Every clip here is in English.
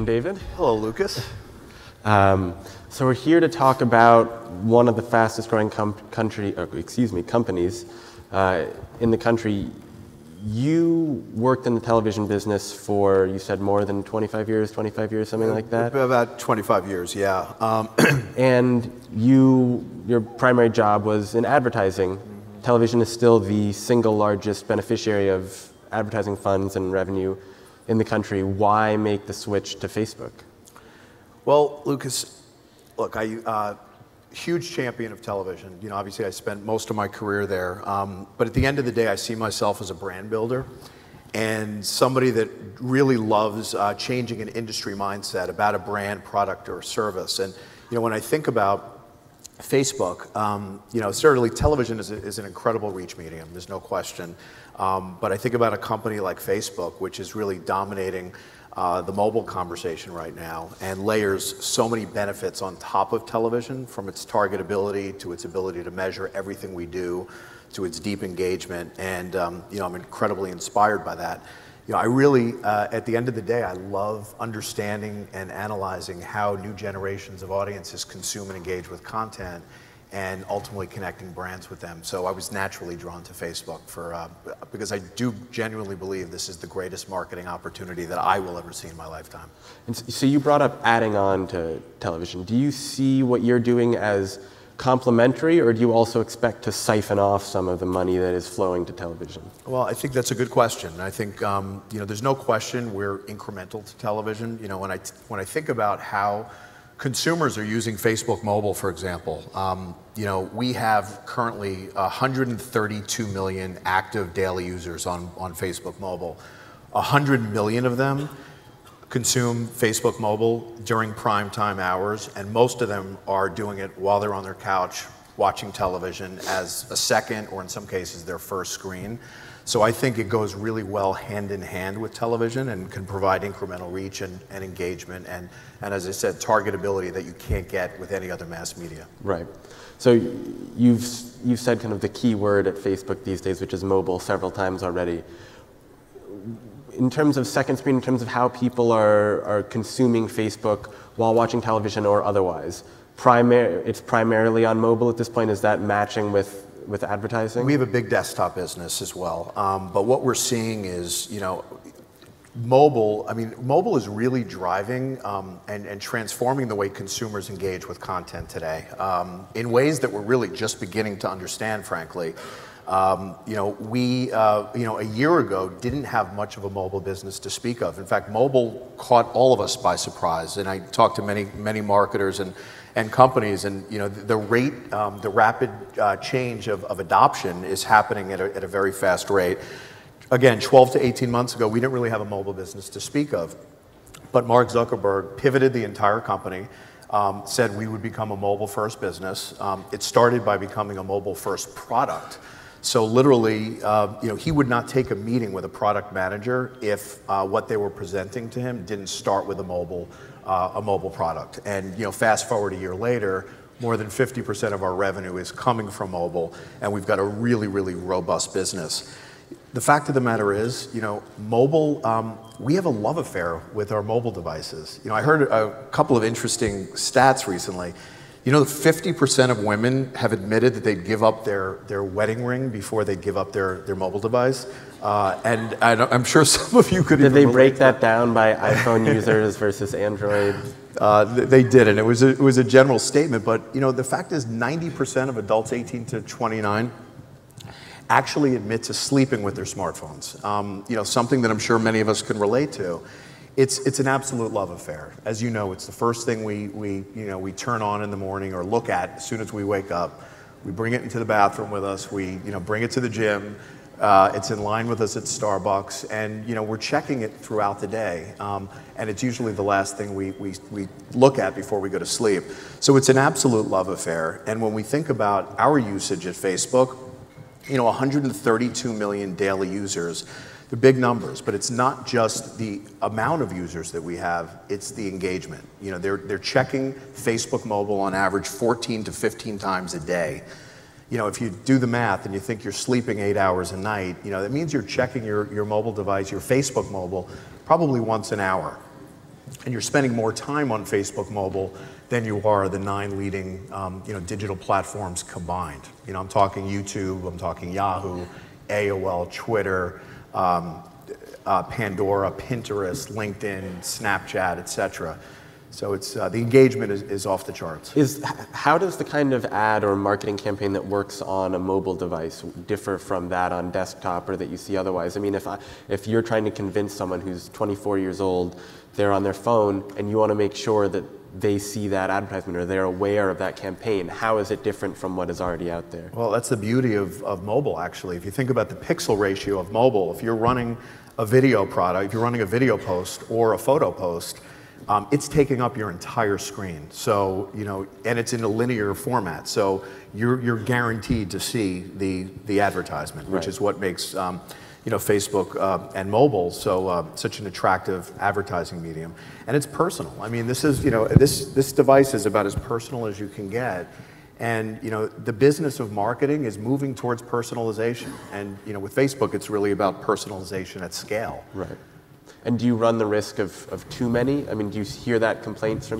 David. Hello, Lucas. So we're here to talk about one of the fastest growing companies in the country. You worked in the television business for, you said, more than 25 years, something like that? About 25 years, yeah. And your primary job was in advertising. Mm-hmm. Television is still the single largest beneficiary of advertising funds and revenue in the country. Why make the switch to Facebook? Well, Lucas, look, huge champion of television. You know, obviously I spent most of my career there. But at the end of the day, I see myself as a brand builder and somebody that really loves changing an industry mindset about a brand, product, or service. And, you know, when I think about Facebook, you know, certainly television is an incredible reach medium, there's no question. But I think about a company like Facebook, which is really dominating the mobile conversation right now and layers so many benefits on top of television, from its targetability to its ability to measure everything we do, to its deep engagement. And you know, I'm incredibly inspired by that. You know, I really, at the end of the day, I love understanding and analyzing how new generations of audiences consume and engage with content, and ultimately connecting brands with them. So I was naturally drawn to Facebook because I do genuinely believe this is the greatest marketing opportunity that I will ever see in my lifetime. And so you brought up adding on to television. Do you see what you're doing as complementary, or do you also expect to siphon off some of the money that is flowing to television? Well, I think that's a good question. I think you know, there's no question we're incremental to television. You know, when I think about how consumers are using Facebook mobile, for example. You know, we have currently 132 million active daily users on Facebook mobile. 100 million of them consume Facebook mobile during prime time hours, and most of them are doing it while they're on their couch watching television as a second, or in some cases, their first screen. So I think it goes really well hand in hand with television and can provide incremental reach and engagement and as I said, targetability that you can't get with any other mass media. Right. So you've said kind of the key word at Facebook these days, which is mobile, several times already. In terms of second screen, in terms of how people are consuming Facebook while watching television or otherwise, it's primarily on mobile at this point. Is that matching with advertising? We have a big desktop business as well, but what we're seeing is, you know, mobile is really driving and transforming the way consumers engage with content today in ways that we're really just beginning to understand, frankly. You know, we, you know, a year ago didn't have much of a mobile business to speak of. In fact, mobile caught all of us by surprise, and I talked to many marketers and companies, and you know, the rapid change of adoption is happening at a very fast rate. Again, 12 to 18 months ago, we didn't really have a mobile business to speak of, but Mark Zuckerberg pivoted the entire company, said we would become a mobile-first business. It started by becoming a mobile-first product. So literally, you know, he would not take a meeting with a product manager if what they were presenting to him didn't start with a mobile product. And you know, fast forward a year later, more than 50% of our revenue is coming from mobile, and we've got a really robust business. The fact of the matter is, you know, mobile, we have a love affair with our mobile devices. You know, I heard a couple of interesting stats recently. You know, 50% of women have admitted that they'd give up their wedding ring before they'd give up their mobile device. And I'm sure some of you could Did they break that down by iPhone users versus Android? They did, and it was a general statement. But, you know, the fact is 90% of adults 18 to 29 actually admit to sleeping with their smartphones. You know, something that I'm sure many of us can relate to. It's an absolute love affair. As you know, it's the first thing we turn on in the morning or look at as soon as we wake up. We bring it into the bathroom with us. We bring it to the gym. It's in line with us at Starbucks, and you know, we're checking it throughout the day. And it's usually the last thing we look at before we go to sleep. So it's an absolute love affair. And when we think about our usage at Facebook, you know, 132 million daily users. They're big numbers, but it's not just the amount of users that we have, it's the engagement. You know, they're checking Facebook mobile on average 14 to 15 times a day. You know, if you do the math and you think you're sleeping 8 hours a night, you know, that means you're checking your mobile device, your Facebook mobile, probably once an hour. and you're spending more time on Facebook mobile than you are the 9 leading digital platforms combined. I'm talking YouTube, I'm talking Yahoo, AOL, Twitter, Pandora, Pinterest, LinkedIn, Snapchat, etc. So it's the engagement is off the charts. How does the kind of ad or marketing campaign that works on a mobile device differ from that on desktop or that you see otherwise? I mean, if you're trying to convince someone who's 24 years old, they're on their phone, and you want to make sure that they see that advertisement or they're aware of that campaign, how is it different from what is already out there? Well, that's the beauty of mobile, actually. If you think about the pixel ratio of mobile, if you're running a video product, if you're running a video post or a photo post, it's taking up your entire screen. So, and it's in a linear format. So you're guaranteed to see the advertisement, which is what makes Facebook and mobile such an attractive advertising medium. And it's personal. I mean, this is this device is about as personal as you can get. And the business of marketing is moving towards personalization. And with Facebook, it's really about personalization at scale. Right. And do you run the risk of too many? I mean, do you hear that complaints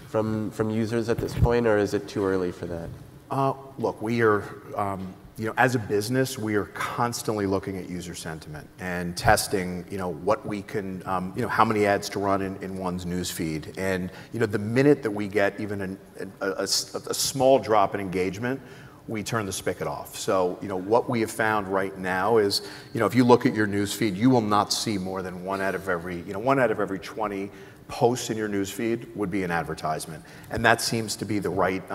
from users at this point, or is it too early for that? Look, we are, as a business, we are constantly looking at user sentiment and testing, what we can, how many ads to run in one's newsfeed. And, the minute that we get even a small drop in engagement, we turn the spigot off. So, what we have found right now is, if you look at your newsfeed, you will not see more than one out of every 20 posts in your newsfeed would be an advertisement. And that seems to be the right,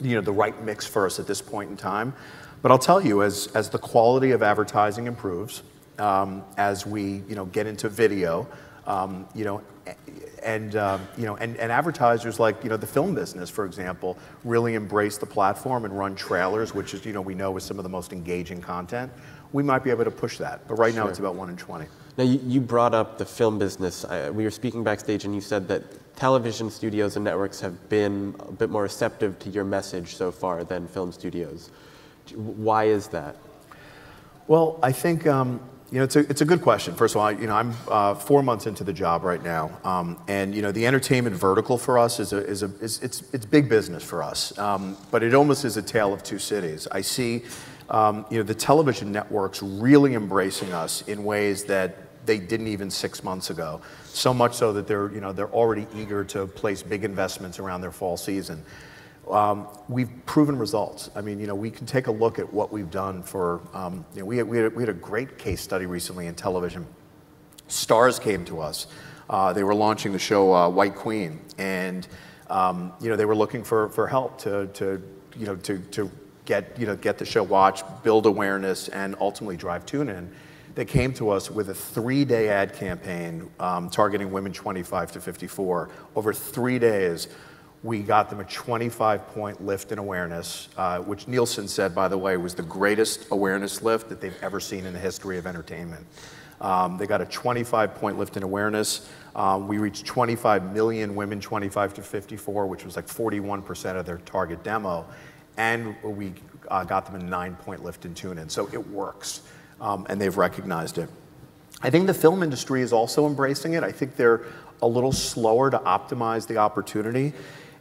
the right mix for us at this point in time. But I'll tell you, as the quality of advertising improves, as we, get into video, and advertisers like the film business, for example, really embrace the platform and run trailers, which is we know is some of the most engaging content. We might be able to push that, but right now it's about 1 in 20. Now you brought up the film business. We were speaking backstage, and you said that television studios and networks have been a bit more receptive to your message so far than film studios. Why is that? Well, I think. It's a good question. First of all, I'm 4 months into the job right now, and the entertainment vertical for us it's big business for us, but it almost is a tale of two cities. I see, the television networks really embracing us in ways that they didn't even 6 months ago. So much so that they're already eager to place big investments around their fall season. We've proven results. I mean, we can take a look at what we've done for, we had a great case study recently in television. Stars came to us. They were launching the show White Queen, and they were looking for help to get the show watched, build awareness, and ultimately drive tune-in. They came to us with a 3-day ad campaign targeting women 25 to 54. Over 3 days, we got them a 25-point lift in awareness, which Nielsen said, by the way, was the greatest awareness lift that they've ever seen in the history of entertainment. They got a 25-point lift in awareness. We reached 25 million women 25 to 54, which was like 41% of their target demo. And we got them a 9-point lift in tune-in. So it works, and they've recognized it. I think the film industry is also embracing it. I think they're a little slower to optimize the opportunity.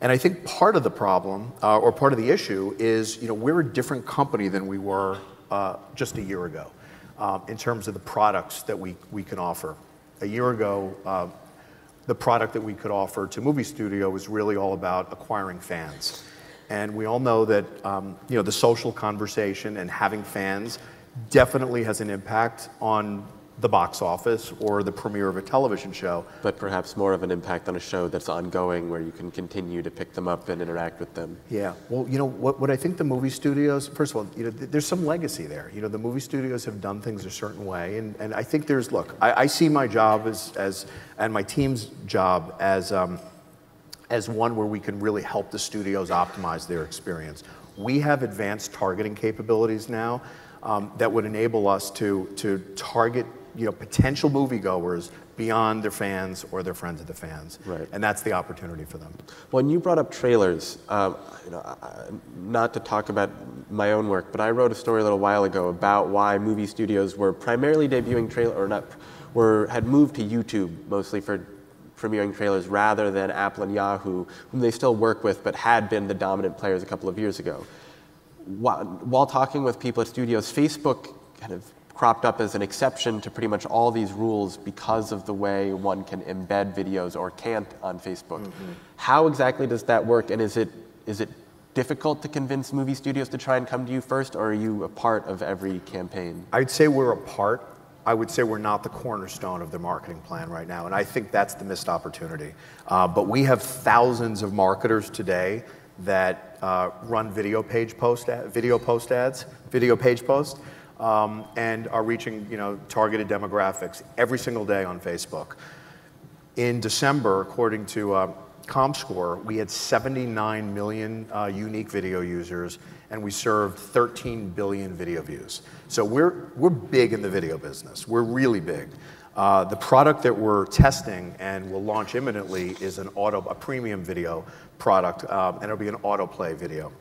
And I think part of the problem, or part of the issue, is we're a different company than we were just a year ago in terms of the products that we can offer. A year ago, the product that we could offer to movie studio was really all about acquiring fans. And we all know that the social conversation and having fans definitely has an impact on the box office or the premiere of a television show. But perhaps more of an impact on a show that's ongoing, where you can continue to pick them up and interact with them. Yeah, well, what I think the movie studios, first of all, there's some legacy there. The movie studios have done things a certain way, and I think look, I see my job and my team's job as one where we can really help the studios optimize their experience. We have advanced targeting capabilities now that would enable us to target potential moviegoers beyond their fans or their friends of the fans. Right. And that's the opportunity for them. Well, and you brought up trailers. Not to talk about my own work, but I wrote a story a little while ago about why movie studios were primarily debuting had moved to YouTube mostly for premiering trailers rather than Apple and Yahoo, whom they still work with but had been the dominant players a couple of years ago. While talking with people at studios, Facebook kind of cropped up as an exception to pretty much all these rules because of the way one can embed videos or can't on Facebook. Mm-hmm. How exactly does that work, and is it difficult to convince movie studios to try and come to you first, or are you a part of every campaign? I'd say we're a part. I would say we're not the cornerstone of their marketing plan right now, and I think that's the missed opportunity. But we have thousands of marketers today that run video page post ads, and are reaching targeted demographics every single day on Facebook. In December, according to ComScore, we had 79 million unique video users, and we served 13 billion video views. So we're big in the video business. We're really big. The product that we're testing and will launch imminently is a premium video product, and it'll be an autoplay video.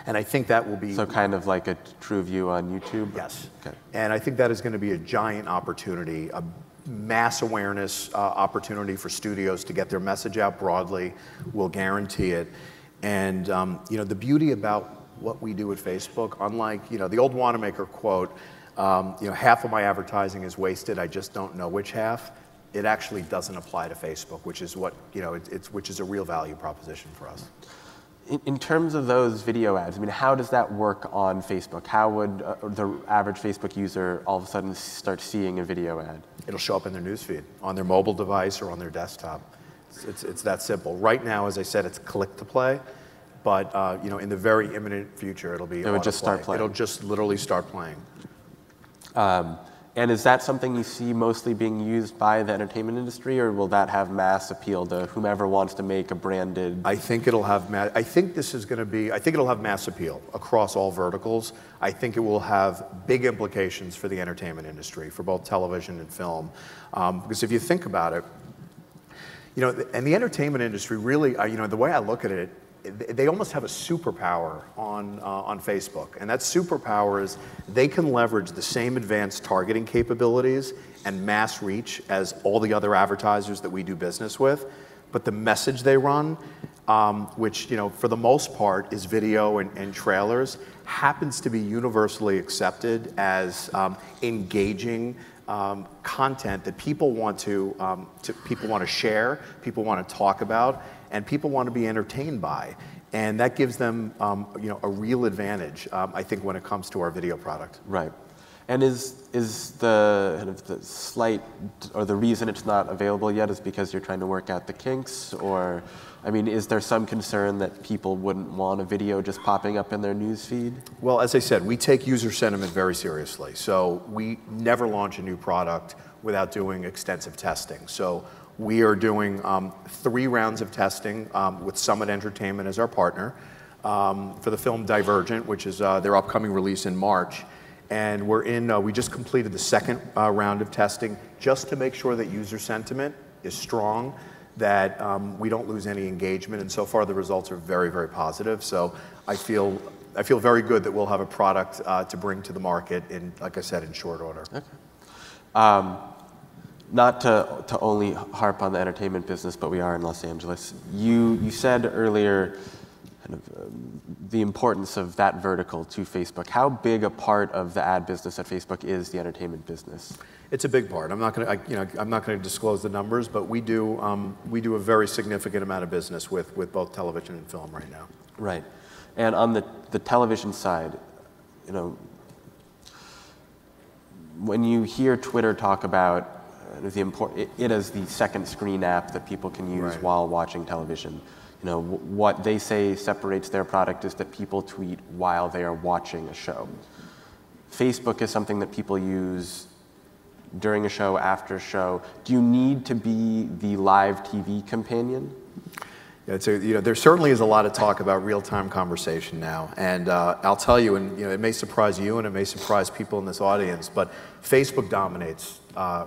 And I think that will be... So kind of like a TrueView on YouTube? Yes. Okay. And I think that is going to be a giant opportunity, a mass awareness opportunity for studios to get their message out broadly. We'll guarantee it. And the beauty about what we do at Facebook, unlike the old Wanamaker quote, half of my advertising is wasted, I just don't know which half. It actually doesn't apply to Facebook, which is what which is a real value proposition for us. In terms of those video ads, I mean, how does that work on Facebook? How would the average Facebook user all of a sudden start seeing a video ad? It'll show up in their newsfeed, on their mobile device or on their desktop. It's that simple. Right now, as I said, it's click to play, but in the very imminent future, it'll be. It would just start playing. It'll just literally start playing. And is that something you see mostly being used by the entertainment industry, or will that have mass appeal to whomever wants to make a branded? I think it'll have I think it'll have mass appeal across all verticals. I think it will have big implications for the entertainment industry, for both television and film. Because if you think about it, and the entertainment industry really, the way I look at it, they almost have a superpower on Facebook, and that superpower is they can leverage the same advanced targeting capabilities and mass reach as all the other advertisers that we do business with, but the message they run, which for the most part is video and trailers, happens to be universally accepted as engaging content that people want to share, people want to talk about, and people want to be entertained by. And that gives them a real advantage, I think, when it comes to our video product. Right. And is the kind of the slight, or the reason it's not available yet is because you're trying to work out the kinks? Or, I mean, is there some concern that people wouldn't want a video just popping up in their news feed? Well, as I said, we take user sentiment very seriously. So we never launch a new product without doing extensive testing. So we are doing 3 rounds of testing with Summit Entertainment as our partner for the film Divergent, which is their upcoming release in March. And we just completed the 2nd round of testing just to make sure that user sentiment is strong, that we don't lose any engagement. And so far the results are very, very positive. So I feel very good that we'll have a product to bring to the market like I said, in short order. Okay. Not to only harp on the entertainment business, but we are in Los Angeles. You said earlier kind of the importance of that vertical to Facebook. How big a part of the ad business at Facebook is the entertainment business? It's a big part. I'm not going to disclose the numbers, but we do a very significant amount of business with both television and film right now. Right. And on the television side, when you hear Twitter talk about it as the second screen app that people can use right. while watching television. What they say separates their product is that people tweet while they are watching a show. Facebook is something that people use during a show, after a show. Do you need to be the live TV companion? Yeah, there certainly is a lot of talk about real-time conversation now, and I'll tell you, and it may surprise you, and it may surprise people in this audience, but Facebook dominates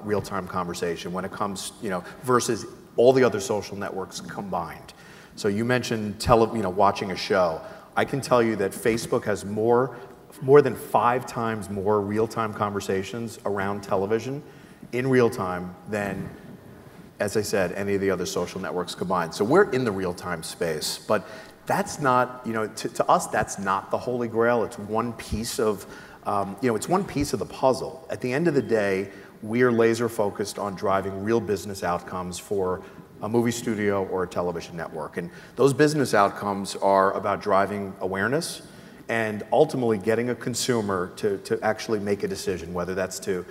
real-time conversation when it comes, versus all the other social networks combined. So you mentioned watching a show. I can tell you that Facebook has more than 5 times more real-time conversations around television in real time than as I said, any of the other social networks combined. So we're in the real-time space, but that's not, you know, to us, that's not the holy grail. It's one piece of, you know, it's one piece of the puzzle. At the end of the day, we are laser focused on driving real business outcomes for a movie studio or a television network. And those business outcomes are about driving awareness and ultimately getting a consumer to actually make a decision, whether that's to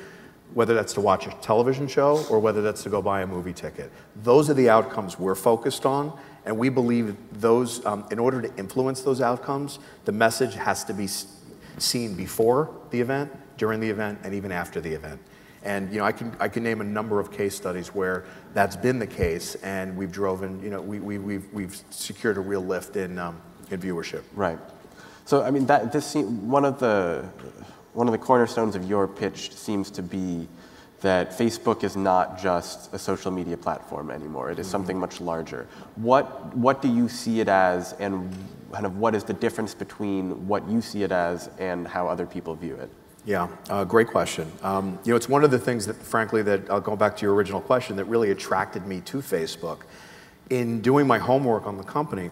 watch a television show or whether that's to go buy a movie ticket. Those are the outcomes we're focused on, and we believe those, in order to influence those outcomes, the message has to be seen before the event, during the event, and even after the event. And you know, I can name a number of case studies where that's been the case, and we've driven, you know, we've secured a real lift in viewership. Right. So I mean, one of the cornerstones of your pitch seems to be that Facebook is not just a social media platform anymore. It is something much larger. What do you see it as, and kind of what is the difference between what you see it as and how other people view it? Yeah, great question. You know, it's one of the things that, frankly, that I'll go back to your original question, that really attracted me to Facebook. In doing my homework on the company,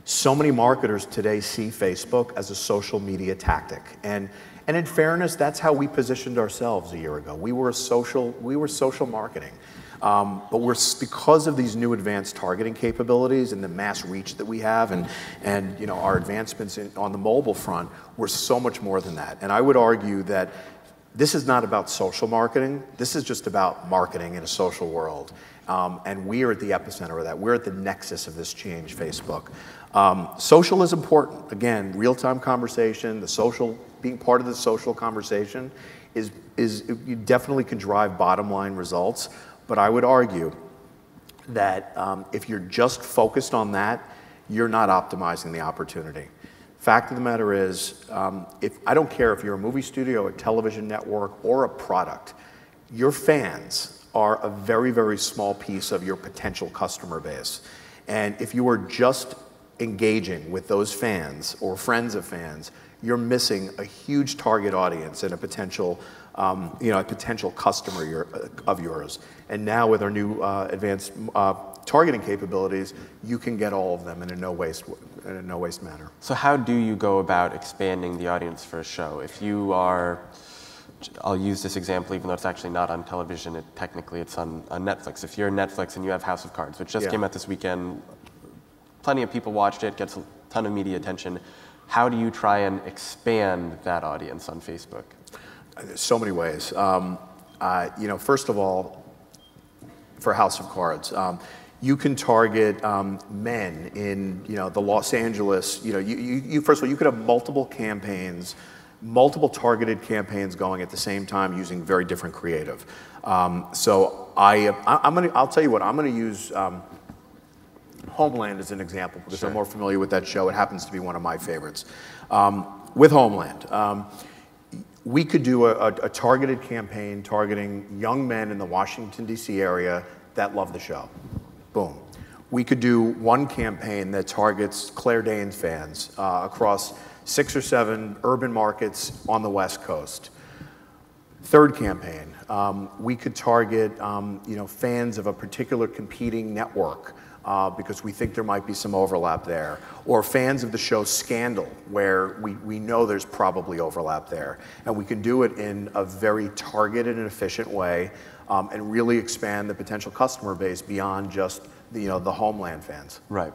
so many marketers today see Facebook as a social media tactic. And in fairness, that's how we positioned ourselves a year ago. We were social marketing. But because of these new advanced targeting capabilities and the mass reach that we have, and you know, our advancements on the mobile front, we're so much more than that. And I would argue that this is not about social marketing. This is just about marketing in a social world. And we are at the epicenter of that. We're at the nexus of this change, Facebook. Social is important. Again, real-time conversation, being part of the social conversation you definitely can drive bottom line results. But I would argue that if you're just focused on that, you're not optimizing the opportunity. Fact of the matter is, I don't care if you're a movie studio, a television network, or a product, your fans are a very, very small piece of your potential customer base. And if you are just engaging with those fans or friends of fans, you're missing a huge target audience and a potential customer of yours. And now with our new advanced targeting capabilities, you can get all of them in a no waste manner. So how do you go about expanding the audience for a show? If you are, I'll use this example even though it's actually not on television, technically it's on Netflix. If you're Netflix and you have House of Cards, which just came out this weekend, plenty of people watched it, gets a ton of media attention. How do you try and expand that audience on Facebook? There's so many ways. You know, first of all, for House of Cards, you can target men in, you know, the Los Angeles. You know, first of all, you could have multiple campaigns, multiple targeted campaigns going at the same time using very different creative. So I'll tell you what, I'm going to use Homeland as an example because I'm more familiar with that show. It happens to be one of my favorites. With Homeland, we could do a targeted campaign targeting young men in the Washington, D.C. area that love the show. Boom. We could do one campaign that targets Claire Danes fans across 6 or 7 urban markets on the West Coast. Third campaign, we could target you know, fans of a particular competing network because we think there might be some overlap there, or fans of the show Scandal, where we know there's probably overlap there. And we can do it in a very targeted and efficient way and really expand the potential customer base beyond just the Homeland fans. Right.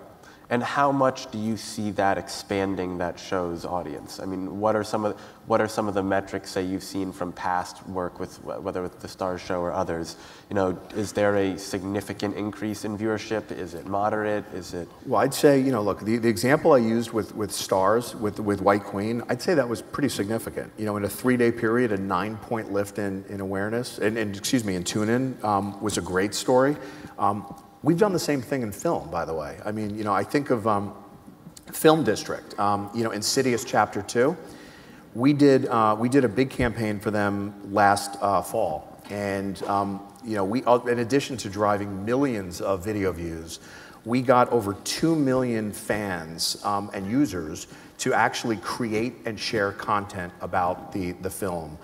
And how much do you see that expanding that show's audience? I mean, what are some of the metrics, say, you've seen from past work with whether with the Starz show or others? You know, is there a significant increase in viewership? Is it moderate? Is it? Well, I'd say, you know, look, the example I used with Starz, with White Queen, I'd say that was pretty significant. You know, in a 3-day period, a 9-point lift in awareness, and excuse me, in tune-in was a great story. We've done the same thing in film, by the way. I mean, you know, I think of Film District. You know, Insidious Chapter 2. We did a big campaign for them last fall, and you know, in addition to driving millions of video views, we got over 2 million fans and users to actually create and share content about the film.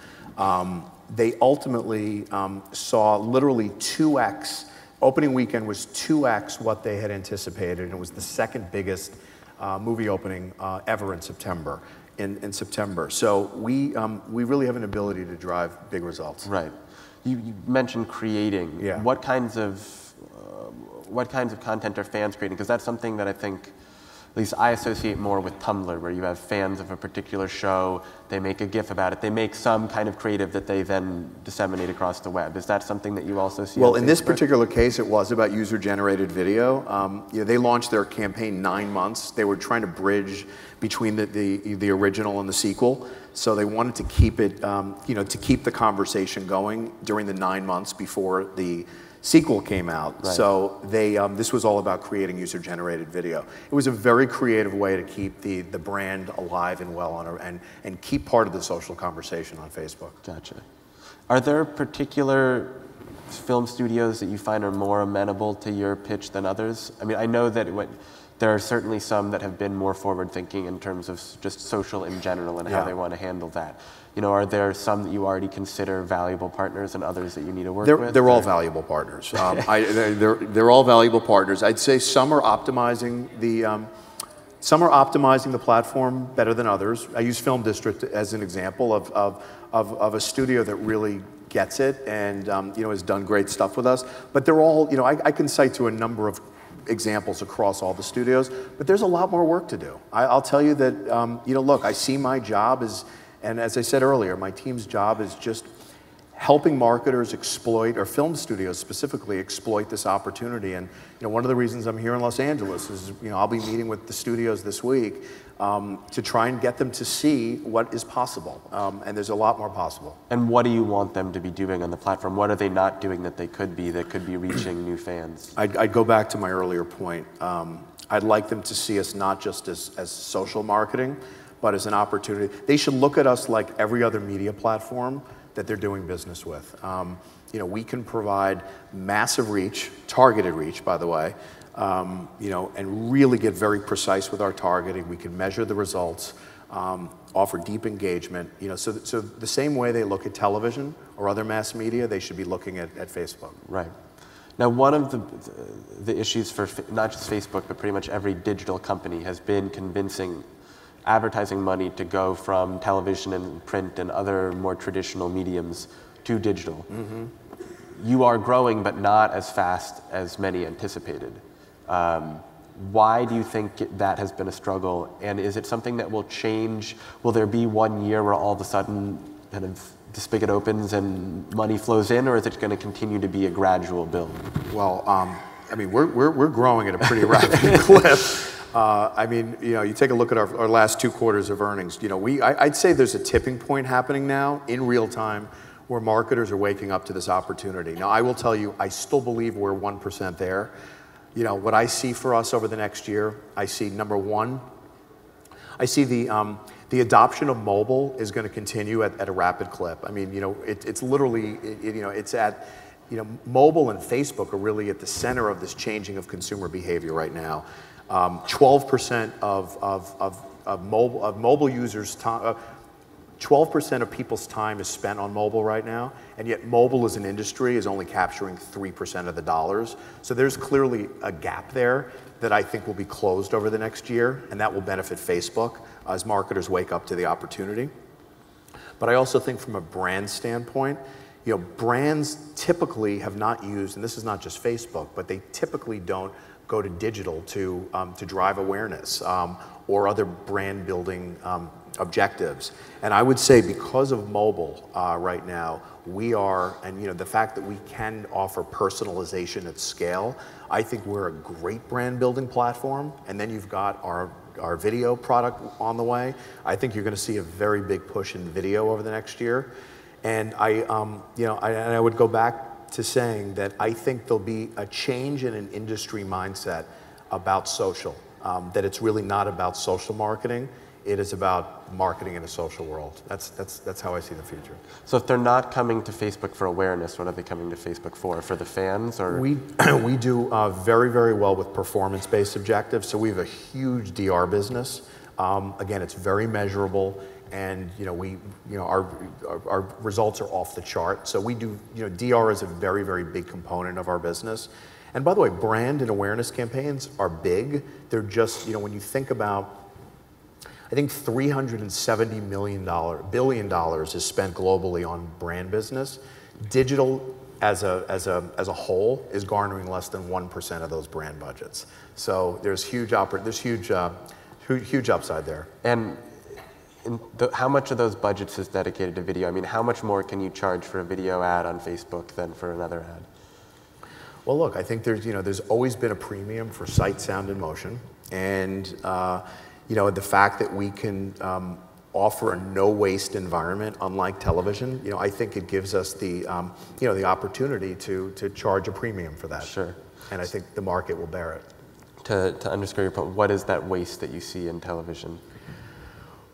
they ultimately saw literally 2x. Opening weekend was 2x what they had anticipated, and it was the second biggest movie opening ever in September. In September, so we really have an ability to drive big results. Right. You mentioned creating. Yeah. What kinds of content are fans creating? Because that's something that I think, at least I associate more with Tumblr, where you have fans of a particular show, they make a GIF about it, they make some kind of creative that they then disseminate across the web. Is that something that you also see? Well, in this particular case, it was about user-generated video. They launched their campaign 9 months. They were trying to bridge between the original and the sequel. So they wanted to keep it, to keep the conversation going during the 9 months before the sequel came out. Right. So this was all about creating user-generated video. It was a very creative way to keep the brand alive and well and keep part of the social conversation on Facebook. Gotcha. Are there particular film studios that you find are more amenable to your pitch than others? I mean, I know that there are certainly some that have been more forward-thinking in terms of just social in general and how they want to handle that. Are there some that you already consider valuable partners and others that you need to work with? They're all valuable partners. They're all valuable partners. I'd say some are optimizing the platform better than others. I use Film District as an example of a studio that really gets it and has done great stuff with us. But they're all, I can cite to a number of examples across all the studios, but there's a lot more work to do. I'll tell you that, look, I see my job and as I said earlier, my team's job is just helping marketers exploit, or film studios specifically, exploit this opportunity. And one of the reasons I'm here in Los Angeles is, I'll be meeting with the studios this week to try and get them to see what is possible. And there's a lot more possible. And what do you want them to be doing on the platform? What are they not doing that could be reaching new fans? I'd go back to my earlier point. I'd like them to see us not just as social marketing, but as an opportunity. They should look at us like every other media platform that they're doing business with. We can provide massive reach, targeted reach, by the way, and really get very precise with our targeting. We can measure the results, offer deep engagement. So the same way they look at television or other mass media, they should be looking at Facebook. Right. Now, one of the issues for not just Facebook, but pretty much every digital company has been convincing advertising money to go from television and print and other more traditional mediums to digital. Mm-hmm. You are growing, but not as fast as many anticipated. Why do you think that has been a struggle? And is it something that will change? Will there be 1 year where all of a sudden kind of the spigot opens and money flows in, or is it going to continue to be a gradual build? Well, we're growing at a pretty rapid clip. You take a look at our last 2 quarters of earnings. I'd say there's a tipping point happening now in real time where marketers are waking up to this opportunity. Now, I will tell you, I still believe we're 1% there. What I see for us over the next year, I see number one, I see the adoption of mobile is going to continue at a rapid clip. It's literally, it's at, mobile and Facebook are really at the center of this changing of consumer behavior right now. 12% of mobile users' time, 12% of people's time is spent on mobile right now, and yet mobile as an industry is only capturing 3% of the dollars. So there's clearly a gap there that I think will be closed over the next year, and that will benefit Facebook as marketers wake up to the opportunity. But I also think from a brand standpoint, brands typically have not used, and this is not just Facebook, but they typically don't go to digital to drive awareness or other brand building objectives. And I would say because of mobile right now, we are, and the fact that we can offer personalization at scale, I think we're a great brand building platform. And then you've got our video product on the way. I think you're going to see a very big push in video over the next year. And I would go back to saying that I think there'll be a change in an industry mindset about social, that it's really not about social marketing. It is about marketing in a social world. That's how I see the future. So if they're not coming to Facebook for awareness, what are they coming to Facebook for? For the fans, or? We do very, very well with performance-based objectives. So we have a huge DR business. Again, it's very measurable. and our results are off the chart. So we do, DR is a very, very big component of our business. And by the way, brand and awareness campaigns are big. They're just, when you think about, I think $370 billion is spent globally on brand business. Digital as a whole is garnering less than 1% of those brand budgets. So there's huge upside there. And how much of those budgets is dedicated to video? I mean, how much more can you charge for a video ad on Facebook than for another ad? Well, look, I think there's always been a premium for sight, sound, and motion, and the fact that we can offer a no-waste environment, unlike television, I think it gives us the opportunity to charge a premium for that. Sure. And I think the market will bear it. To underscore your point, what is that waste that you see in television?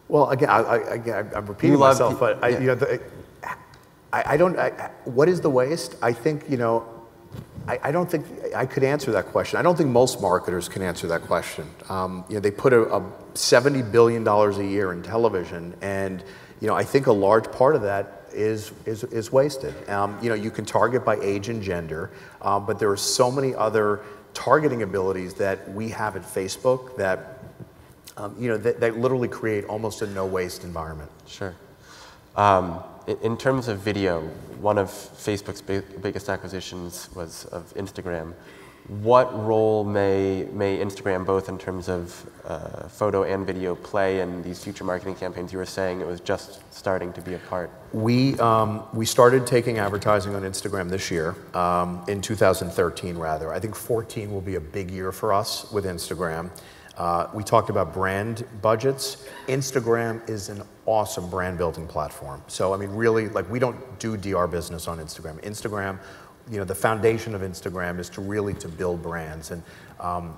Well, again, I'm repeating myself, but what is the waste? I think, I don't think I could answer that question. I don't think most marketers can answer that question. They put a $70 billion a year in television, and I think a large part of that is wasted. You can target by age and gender, but there are so many other targeting abilities that we have at Facebook that that literally create almost a no-waste environment. Sure. In terms of video, one of Facebook's biggest acquisitions was of Instagram. What role may Instagram, both in terms of photo and video, play in these future marketing campaigns? You were saying it was just starting to be a part. We started taking advertising on Instagram this year, in 2013 rather. I think 2014 will be a big year for us with Instagram. We talked about brand budgets. Instagram is an awesome brand building platform. So, I mean, really, we don't do DR business on Instagram. Instagram, the foundation of Instagram is to build brands, and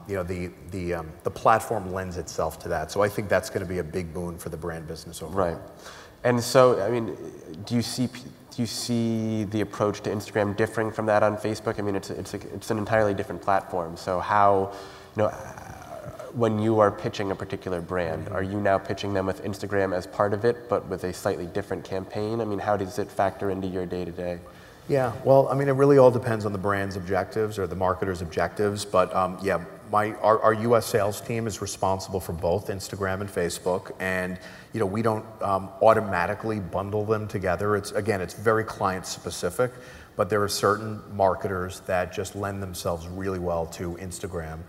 the platform lends itself to that. So I think that's going to be a big boon for the brand business overall. Right. And so, I mean, do you see the approach to Instagram differing from that on Facebook? I mean, it's an entirely different platform. So how, when you are pitching a particular brand, are you now pitching them with Instagram as part of it, but with a slightly different campaign? I mean, how does it factor into your day-to-day? Yeah, well, I mean, it really all depends on the brand's objectives or the marketer's objectives. But yeah, our U.S. sales team is responsible for both Instagram and Facebook, and we don't automatically bundle them together. It's very client specific, but there are certain marketers that just lend themselves really well to Instagram.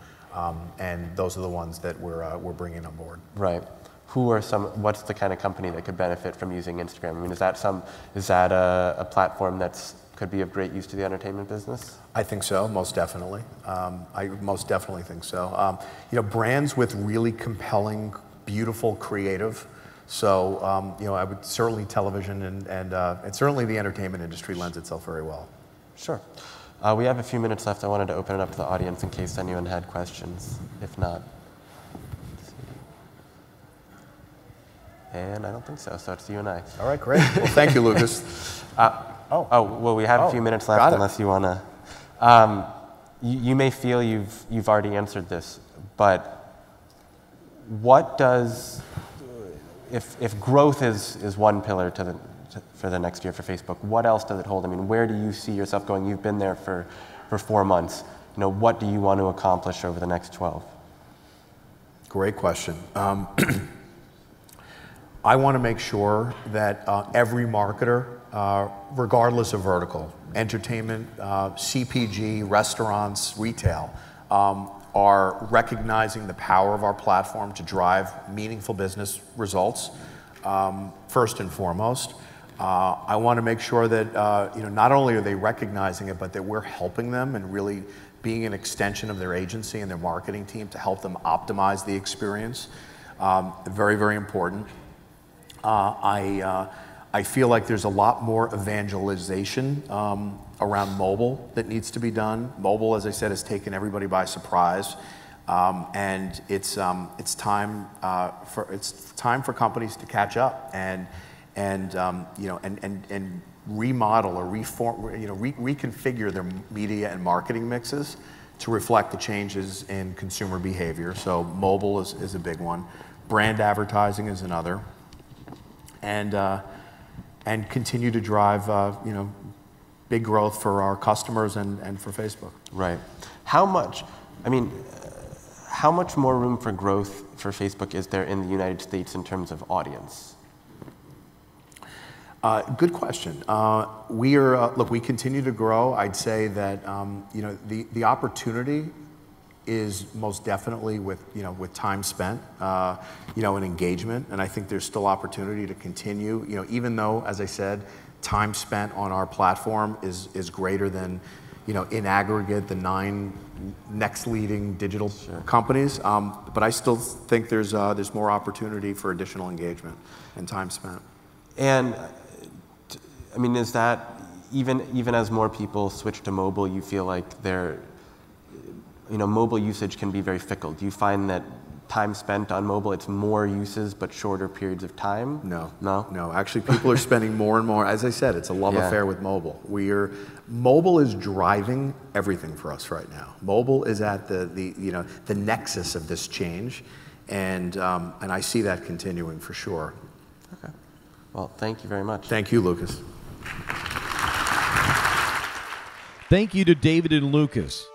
And those are the ones that we're bringing on board. Right. What's the kind of company that could benefit from using Instagram? I mean, is that a platform that could be of great use to the entertainment business? I think so, most definitely. I most definitely think so. Brands with really compelling, beautiful, creative. So, I would certainly television and certainly the entertainment industry lends itself very well. Sure. We have a few minutes left. I wanted to open it up to the audience in case anyone had questions. If not, and I don't think so. So it's you and I. All right, great. Well, thank you, Lucas. Well, we have a few minutes left, unless you want to. You may feel you've already answered this, but what does, if growth is one pillar for the next year for Facebook, what else does it hold? I mean, where do you see yourself going? You've been there for 4 months. What do you want to accomplish over the next 12? Great question. I want to make sure that every marketer, regardless of vertical, entertainment, CPG, restaurants, retail, are recognizing the power of our platform to drive meaningful business results, first and foremost. I want to make sure that not only are they recognizing it, but that we're helping them and really being an extension of their agency and their marketing team to help them optimize the experience. Very, very important. I feel like there's a lot more evangelization around mobile that needs to be done. Mobile, as I said, has taken everybody by surprise, and it's time for companies to catch up and remodel or reconfigure their media and marketing mixes to reflect the changes in consumer behavior. So mobile is a big one. Brand advertising is another. and continue to drive you know, big growth for our customers and for Facebook. Right. How much, I mean, how much more room for growth for Facebook is there in the United States in terms of audience? Good question. Look, we continue to grow. I'd say that you know, the opportunity is most definitely with, you know, with time spent, you know, and engagement. And I think there's still opportunity to continue, you know, even though, as I said, time spent on our platform is greater than, you know, in aggregate, the 9 next leading digital companies. But I still think there's more opportunity for additional engagement and time spent. And I mean, is that even as more people switch to mobile, you feel like you know, mobile usage can be very fickle. Do you find that time spent on mobile, it's more uses but shorter periods of time? No. No? No, actually people are spending more and more. As I said, it's a love affair with mobile. Mobile is driving everything for us right now. Mobile is at the you know, the nexus of this change, and I see that continuing for sure. Okay. Well, thank you very much. Thank you, Lucas. Thank you to David and Lucas.